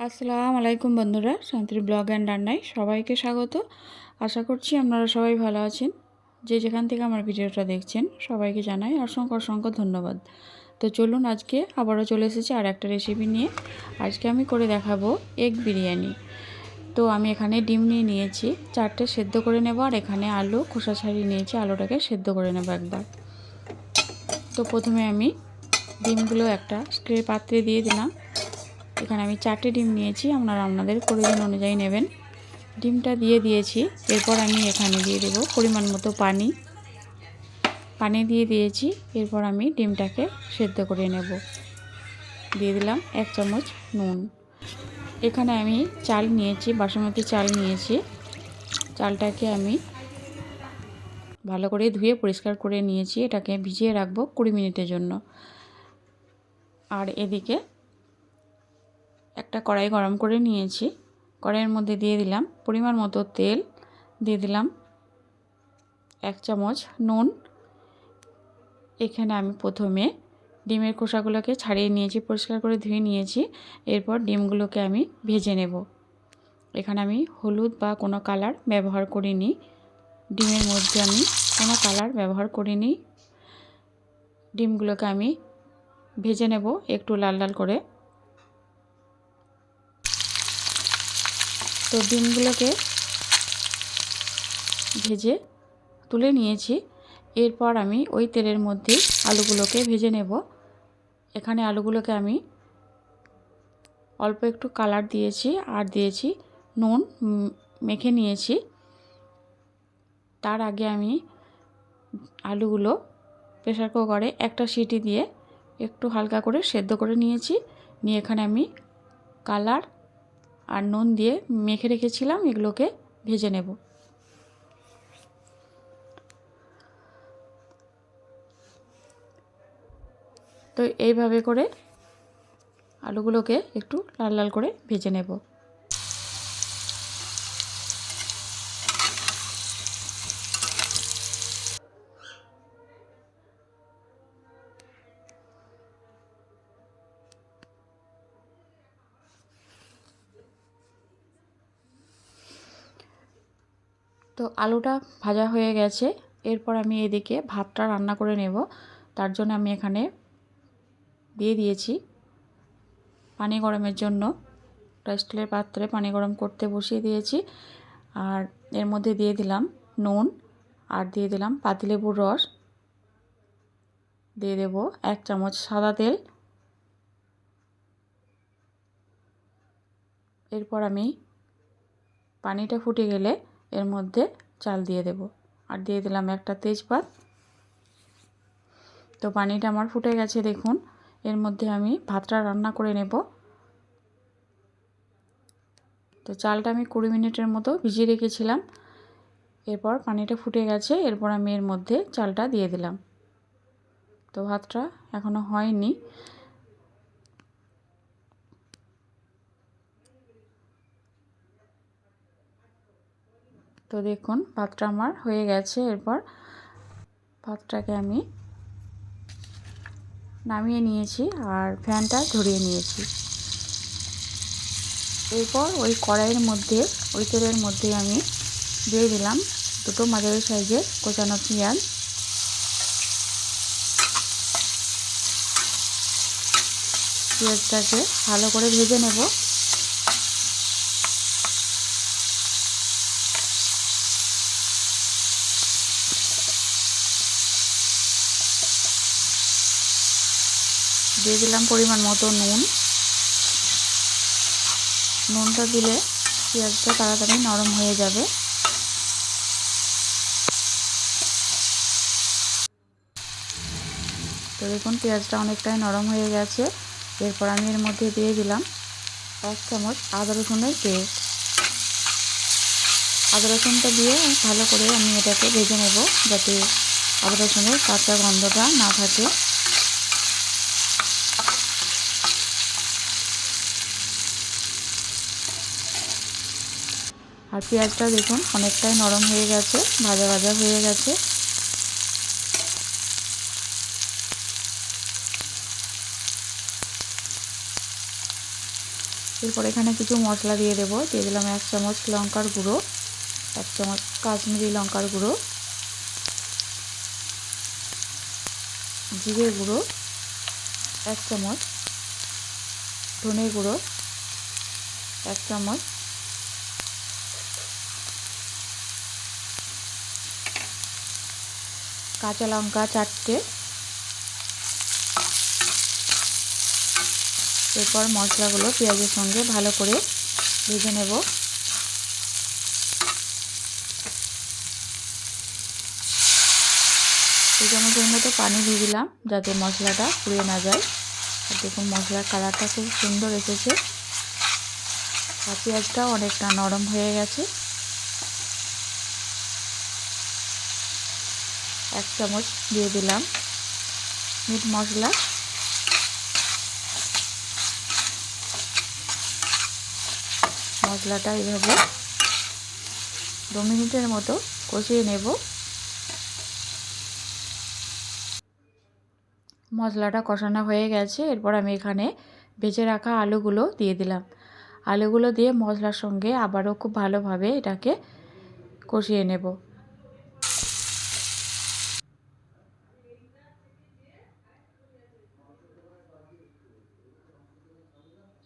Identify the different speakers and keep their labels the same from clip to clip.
Speaker 1: আসসালামু আলাইকুম বন্ধুরা, শান্তির ব্লগ অ্যান্ড রান্নায় সবাইকে স্বাগত। আশা করছি আপনারা সবাই ভালো আছেন। যে যেখান থেকে আমার ভিডিওটা দেখছেন সবাইকে জানাই অসংখ্য অসংখ্য ধন্যবাদ। তো চলুন, আজকে আবারও চলে এসেছি আর একটা রেসিপি নিয়ে। আজকে আমি করে দেখাবো এগ বিরিয়ানি। তো আমি এখানে ডিম নিয়ে নিয়েছি, 4টে সেদ্ধ করে নেব। আর এখানে আলু খোসা ছাড়িয়ে নিয়েছি, আলুটাকে সেদ্ধ করে নেব একবার। তো প্রথমে আমি ডিমগুলো একটা স্ট্রে পাত্রে দিয়ে দিলাম। এখানে আমি 4টে ডিম নিয়েছি, আপনারা আপনাদের প্রয়োজন অনুযায়ী নেবেন। ডিমটা দিয়ে দিয়েছি। এরপর আমি এখানে দিয়ে দেব পরিমাণ মতো পানি দিয়ে দিয়েছি। এরপর আমি ডিমটাকে সেদ্ধ করে নেব। দিয়ে দিলাম 1 চামচ নুন। এখানে আমি চাল নিয়েছি, বাসমতি চাল নিয়েছি। চালটাকে আমি ভালো করে ধুয়ে পরিষ্কার করে নিয়েছি। এটাকে ভিজিয়ে রাখবো 20 মিনিটের জন্য। আর এদিকে একটা কড়াই গরম করে নিয়েছি। কড়াইয়ের মধ্যে দিয়ে দিলাম পরিমাণ মতো তেল, দিয়ে দিলাম 1 চামচ নুন। এখানে আমি প্রথমে ডিমের খোসাগুলোকে ছাড়িয়ে নিয়েছি, পরিষ্কার করে ধুয়ে নিয়েছি। এরপর ডিমগুলোকে আমি ভেজে নেব। এখানে আমি হলুদ বা কোনো কালার ব্যবহার করিনি। ডিমের মধ্যে আমি কোনো কালার ব্যবহার করিনি। ডিমগুলোকে আমি ভেজে নেব একটু লাল লাল করে। তো ডিমগুলোকে ভেজে তুলে নিয়েছি। এরপর আমি ওই তেলের মধ্যে আলুগুলোকে ভেজে নেব। এখানে আলুগুলোকে আমি অল্প একটু কালার দিয়েছি আর দিয়েছি নুন, মেখে নিয়েছি। তার আগে আমি আলুগুলো প্রেসার কুকারে একটা সিটি দিয়ে একটু হালকা করে সেদ্ধ করে নিয়েছি। নিয়ে এখানে আমি কালার আর নুন দিয়ে মেখে রেখেছিলাম, এগুলোকে ভেজে নেব। তো এইভাবে করে আলুগুলোকে একটু লাল লাল করে ভেজে নেব। তো আলুটা ভাজা হয়ে গেছে। এরপর আমি এদিকে ভাতটা রান্না করে নেব। তার জন্য আমি এখানে দিয়ে দিয়েছি পানি গরমের জন্য। একটা স্টিলের পাত্রে পানি গরম করতে বসিয়ে দিয়েছি। আর এর মধ্যে দিয়ে দিলাম নুন, আর দিয়ে দিলাম পাতিলেবুর রস, দিয়ে দেব 1 চামচ সাদা তেল। এরপর আমি পানিটা ফুটে গেলে এর মধ্যে চাল দিয়ে দেব। আর দিয়ে দিলাম একটা তেজপাত। তো পানিটা আমার ফুটে গেছে দেখুন। এর মধ্যে আমি ভাতটা রান্না করে নেব। তো চালটা আমি 20 মিনিটের মতো ভিজিয়ে রেখেছিলাম। এরপর পানিটা ফুটে গেছে। এরপর আমি এর মধ্যে চালটা দিয়ে দিলাম। তো ভাতটা এখনো হয়নি। তো দেখুন ভাতটা আমার হয়ে গেছে। এরপর ভাতটাকে আমি নামিয়ে নিয়েছি আর ফ্যানটা ধরিয়ে নিয়েছি। এরপর ওই কড়াইয়ের মধ্যে, ওই তেলের মধ্যে আমি দিয়ে দিলাম 2টো মাঝারি সাইজের কোচানো পেঁয়াজ। পেঁয়াজটাকে ভালো করে ভেজে নেব। দিয়ে দিলাম পরিমাণ মতো নুন। নুনটা দিলে পেঁয়াজটা তাড়াতাড়ি নরম হয়ে যাবে। তো দেখুন পেঁয়াজটা অনেকটাই নরম হয়ে গেছে। এরপর আমি এর মধ্যে দিয়ে দিলাম 1 চামচ আদা রসুনের পেস্ট। আদা রসুনটা দিয়ে ভালো করে আমি এটাকে ভেজে নেব, যাতে আদা রসুনের কাঁচা গন্ধটা না থাকে। আর পেঁয়াজটা দেখুন অনেকটাই নরম হয়ে গেছে, ভাজা ভাজা হয়ে গেছে। এরপর এখানে কিছু মশলা দিয়ে দেবো। দিয়ে দিলাম 1 চামচ লঙ্কার গুঁড়ো, 1 চামচ কাশ্মীরি লঙ্কার গুঁড়ো, জিরে গুঁড়ো 1 চামচ, ধনে গুঁড়ো 1 চামচ, কাঁচা লঙ্কা 4টে। এরপর মশলাগুলো পেঁয়াজের সঙ্গে ভালো করে ভেজে নেব। 2 চামচের মতো পানি দিয়ে দিলাম যাতে মশলাটা পুড়ে না যায়। আর দেখুন মশলার কালারটা খুব সুন্দর এসেছে, আর পেঁয়াজটাও অনেকটা নরম হয়ে গেছে। 1 চামচ দিয়ে দিলাম মিট মশলা, মশলাটা এইভাবে 2 মিনিটের মতো কষিয়ে নেব। মশলাটা কষানো হয়ে গেছে। এরপর আমি এখানে ভেজে রাখা আলুগুলো দিয়ে দিলাম। আলুগুলো দিয়ে মশলার সঙ্গে আবারও খুব ভালোভাবে এটাকে কষিয়ে নেব।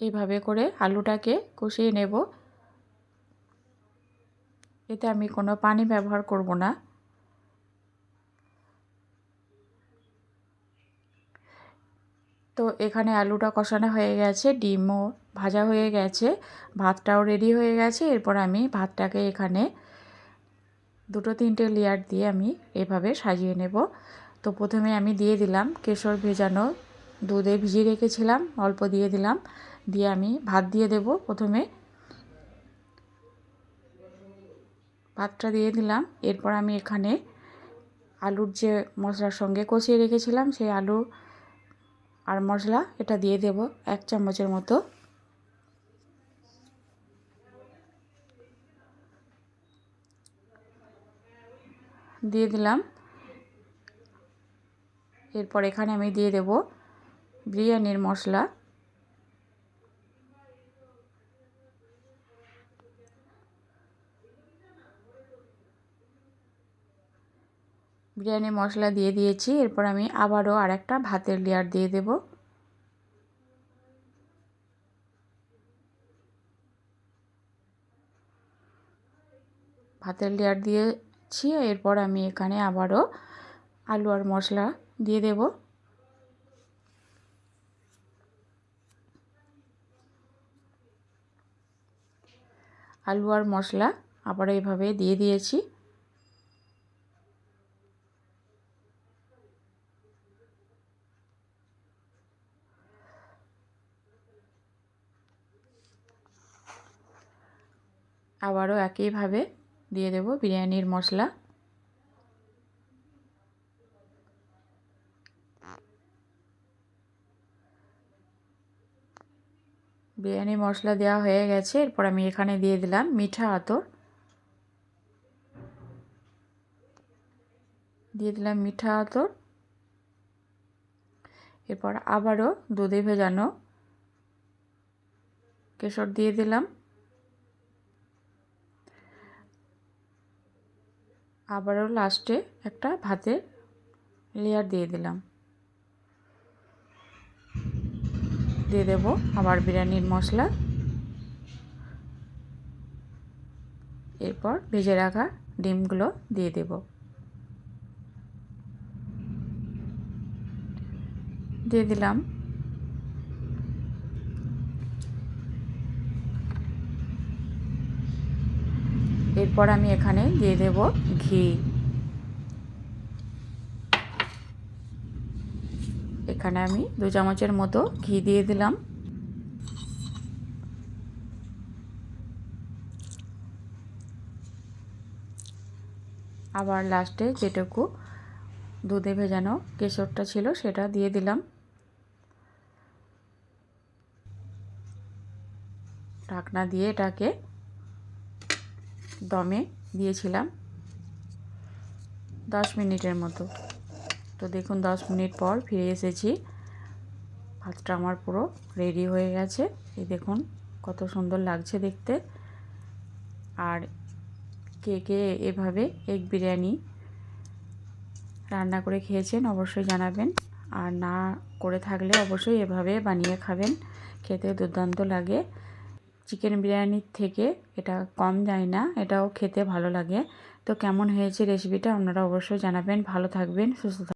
Speaker 1: এইভাবে করে আলুটাকে কষিয়ে নেব। এতে আমি কোনো পানি ব্যবহার করব না। তো এখানে আলুটা কষানো হয়ে গেছে, ডিমও ভাজা হয়ে গেছে, ভাতটাও রেডি হয়ে গেছে। এরপর আমি ভাতটাকে এখানে 2-3টে লেয়ার দিয়ে আমি এভাবে সাজিয়ে নেব। তো প্রথমে আমি দিয়ে দিলাম কেশর ভেজানো, দুধে ভিজিয়ে রেখেছিলাম, অল্প দিয়ে দিলাম। দিয়ে আমি ভাত দিয়ে দেব। প্রথমে ভাতটা দিয়ে দিলাম। এরপর আমি এখানে আলুর যে মশলার সঙ্গে কষিয়ে রেখেছিলাম সেই আলু আর মশলা এটা দিয়ে দেব 1 চামচের মতো। দিয়ে দিলাম। এরপর এখানে আমি দিয়ে দেব বিরিয়ানির মশলা, বিরিয়ানি মশলা দিয়ে দিয়েছি। এরপর আমি আবারও আরেকটা ভাতের লেয়ার দিয়ে দেব। ভাতের লেয়ার দিয়েছি। এরপর আমি এখানে আবারও আলু আর মশলা দিয়ে দেব। আলু আর মশলা আবার এইভাবে দিয়ে দিয়েছি। আবারও একইভাবে দিয়ে দেব বিরিয়ানির মশলা। বিরিয়ানি মশলা দেওয়া হয়ে গেছে। এরপর আমি এখানে দিয়ে দিলাম মিঠা আতর, দিয়ে দিলাম মিঠা আতর। এরপর আবারও দুধে ভেজানো কেশর দিয়ে দিলাম। আবারও লাস্টে একটা ভাতের লেয়ার দিয়ে দিলাম। দিয়ে দেব আবার বিরিয়ানির মশলা। এরপর ভেজে রাখা ডিমগুলো দিয়ে দেব। দিয়ে দিলাম। এরপর আমি এখানে দিয়ে দেব ঘি। এখানে আমি 2 চামচের মতো ঘি দিয়ে দিলাম। আবার লাস্টে যেটুকু দুধে ভেজানো কেশরটা ছিল সেটা দিয়ে দিলাম। ঢাকনা দিয়ে এটাকে দমে দিয়েছিলাম 10 মিনিটের মতো। তো দেখুন 10 মিনিট পর ফিরে এসেছি। ভাতটা আমার পুরো রেডি হয়ে গেছে। এই দেখুন কত সুন্দর লাগছে দেখতে। আর কে কে এভাবে এগ বিরিয়ানি রান্না করে খেয়েছেন অবশ্যই জানাবেন, আর না করে থাকলে অবশ্যই এভাবে বানিয়ে খাবেন, খেতে দুর্দান্ত লাগে। চিকেন বিরিয়ানির থেকে এটা কম যায় না, এটাও খেতে ভালো লাগে। তো কেমন হয়েছে রেসিপিটা আপনারা অবশ্যই জানাবেন। ভালো থাকবেন, সুস্থ থাকবেন।